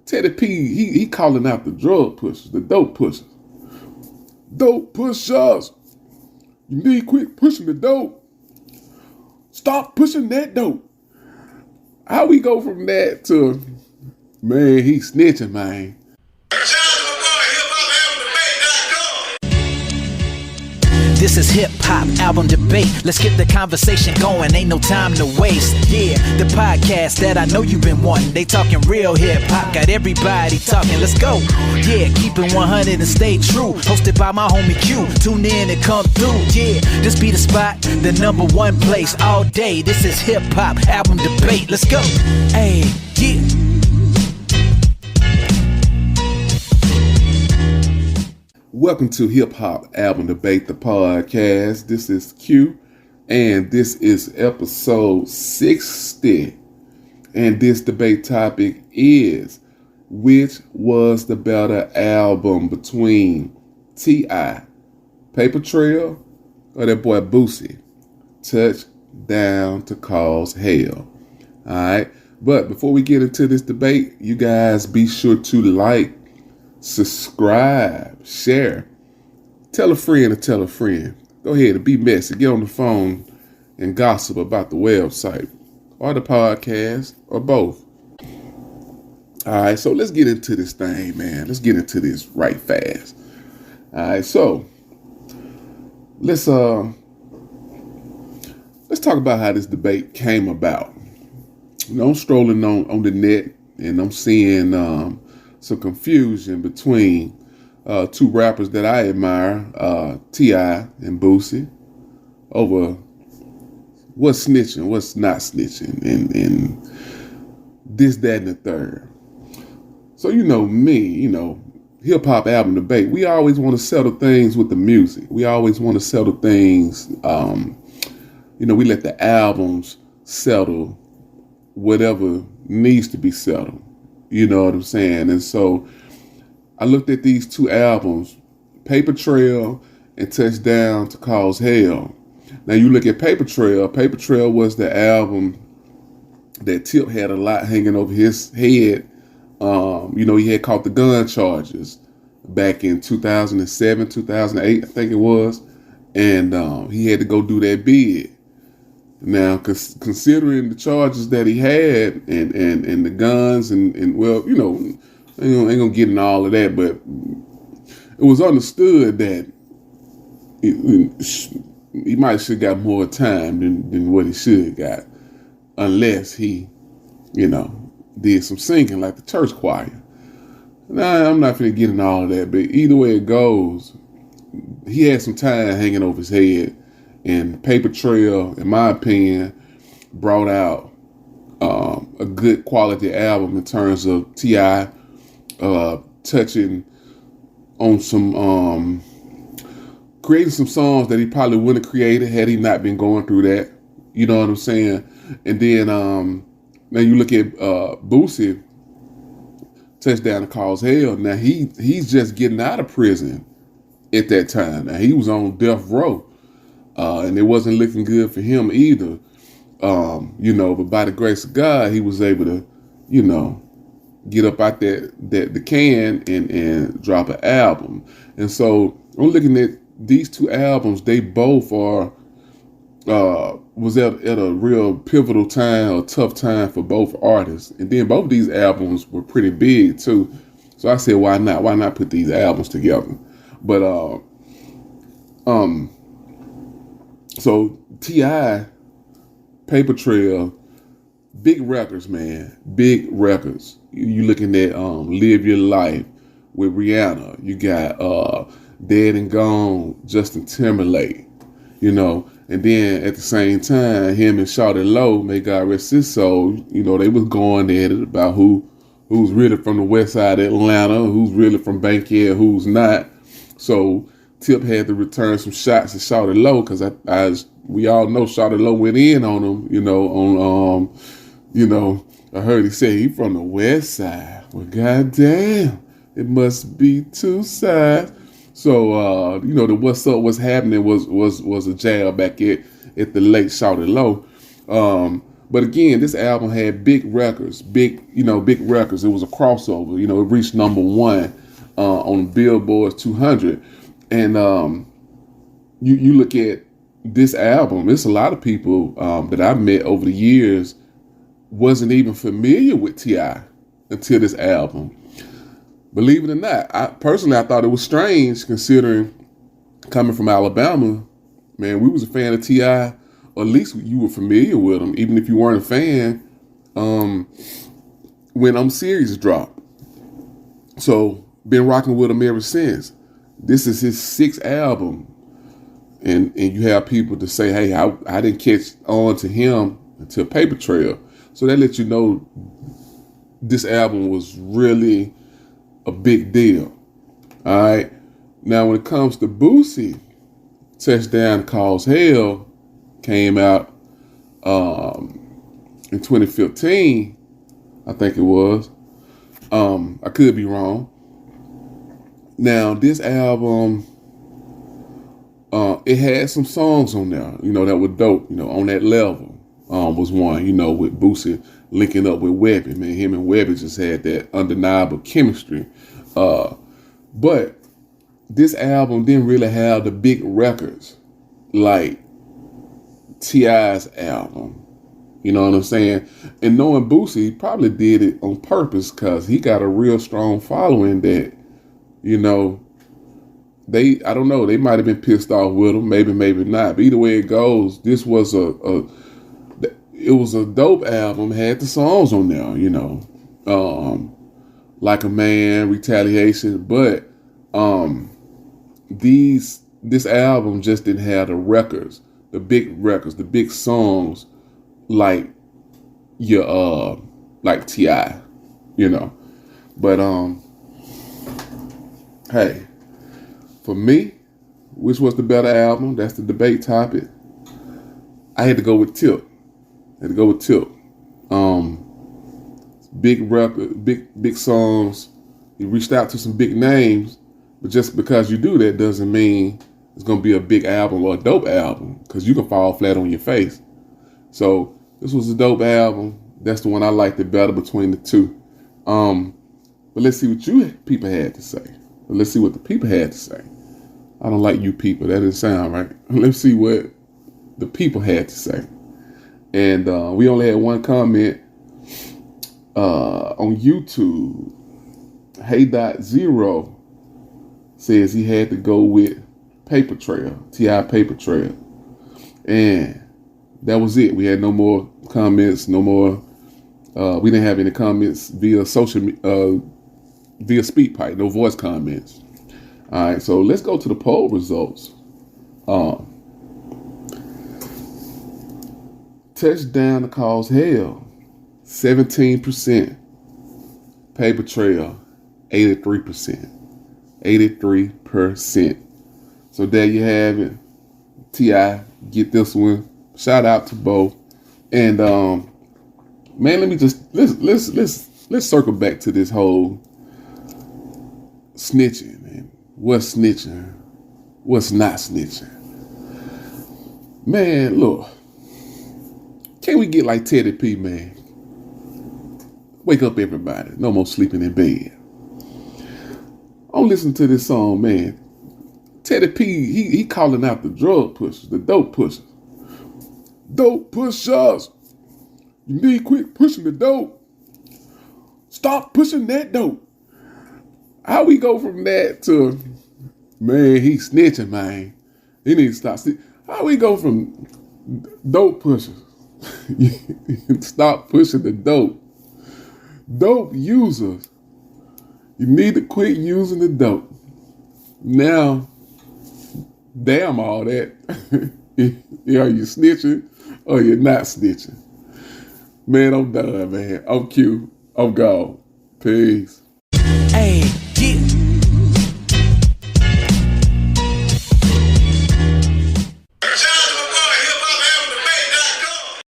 Teddy P, he calling out the drug pushers, the dope pushers. Dope pushers, you need to quit pushing the dope. Stop pushing that dope. How we go from that to, man, he snitching, man. This is hip hop album debate. Let's get the conversation going. Ain't no time to waste. Yeah, the podcast that I know you've been wanting. They talking real hip hop. Got everybody talking. Let's go. Yeah, keep it 100 and stay true. Hosted by my homie Q. Tune in and come through. Yeah, this be the spot, the number one place all day. This is hip hop album debate. Let's go. Hey, yeah. Welcome to Hip Hop Album Debate, the podcast. This is Q, and this is episode 60. And this debate topic is, which was the better album between T.I., Paper Trail, or that boy Boosie, Touchdown to Cause Hell? All right, but before we get into this debate, you guys be sure to like, subscribe, share, tell a friend to tell a friend. Go ahead and be messy. Get on the phone and gossip about the website or the podcast or both. All right, so let's get into this thing, man. Let's get into this right fast. All right, so let's talk about how this debate came about. You know, I'm strolling on the net and I'm seeing some confusion between two rappers that I admire, T.I. and Boosie, over what's snitching, what's not snitching, and this, that, and the third. So you know me, hip hop album debate, we always want to settle things with the music. We always want to settle things, we let the albums settle whatever needs to be settled. You know what I'm saying? And so I looked at these two albums, Paper Trail and Touchdown to Cause Hell. Now you look at Paper Trail was the album that Tip had a lot hanging over his head. He had caught the gun charges back in 2007, 2008, I think it was. And he had to go do that bid. Now, considering the charges that he had and the guns and well, ain't gonna get into all of that, but it was understood that he might should got more time than what he should have got, unless he, did some singing like the church choir. Now, I'm not gonna get into all of that, but either way it goes, he had some time hanging over his head. And Paper Trail, in my opinion, brought out a good quality album in terms of T.I. Touching on some, creating some songs that he probably wouldn't have created had he not been going through that. You know what I'm saying? And then now you look at Boosie, Touchdown to Cause Hell. Now he's just getting out of prison at that time. Now he was on death row. And it wasn't looking good for him either, but by the grace of God, he was able to, get up out the can and drop an album. And so I'm looking at these two albums, they both are, was at a real pivotal time, a tough time for both artists. And then both of these albums were pretty big too. So I said, why not? Why not put these albums together? But, so T.I., Paper Trail, big records, man. Big records. You looking at Live Your Life with Rihanna. You got Dead and Gone, Justin Timberlake. And then at the same time, him and Shawty Low, may God rest his soul, they was going at it about who's really from the west side of Atlanta, who's really from Bankhead, who's not. So Tip had to return some shots to Shawty Low because we all know Shawty Low went in on him, I heard he say he from the west side. Well, goddamn, it must be two sides. So, the what's up, what's happening was a jab back at the late Shawty Low. But again, this album had big records. It was a crossover. It reached number one on Billboard 200. And you look at this album, it's a lot of people that I've met over the years wasn't even familiar with T.I. until this album. Believe it or not, I thought it was strange considering coming from Alabama. Man, we was a fan of T.I., or at least you were familiar with him, even if you weren't a fan, when I'm Serious dropped. So, been rocking with him ever since. This is his 6th album. And you have people to say, hey, I didn't catch on to him until Paper Trail. So that lets you know this album was really a big deal. All right. Now, when it comes to Boosie, Touchdown Cause Hell came out in 2015, I think it was. I could be wrong. Now, this album, it had some songs on there, that were dope, On That Level was one, with Boosie linking up with Webby. Man, him and Webby just had that undeniable chemistry. But this album didn't really have the big records like T.I.'s album. You know what I'm saying? And knowing Boosie, he probably did it on purpose because he got a real strong following that, I don't know, they might have been pissed off with him, maybe not. But either way it goes, this was it was a dope album, had the songs on there, Like a Man, Retaliation, but this album just didn't have the records, the big songs like like T.I., But hey, for me, which was the better album? That's the debate topic. I had to go with Tip. Big record, big songs. He reached out to some big names, but just because you do that doesn't mean it's gonna be a big album or a dope album, because you can fall flat on your face. So this was a dope album. That's the one I liked it better between the two. But let's see what you people had to say. Let's see what the people had to say. I don't like you people. That didn't sound right. Let's see what the people had to say. And we only had one comment on YouTube. HHAD says he had to go with Paper Trail, T.I. Paper Trail. And that was it. We had no more comments, no more. We didn't have any comments via via SpeakPipe, no voice comments. All right, so let's go to the poll results. Touchdown to Cause Hell, 17%. Paper Trail, 83%. 83%. So there you have it. T.I., get this one. Shout out to both. And man, let me just let's circle back to this whole snitching and what's snitching, what's not snitching. Man, look, can we get like Teddy P, man? Wake up, everybody. No more sleeping in bed. I'm listening to this song, man. Teddy P, he calling out the drug pushers, the dope pushers. Dope pushers. You need to quit pushing the dope. Stop pushing that dope. How we go from that to, man, he snitching, man. He needs to stop snitching. How we go from dope pushers? Stop pushing the dope. Dope users. You need to quit using the dope. Now, damn all that. Are you snitching or you're not snitching? Man, I'm done, man. I'm cute. I'm gone. Peace. Hey,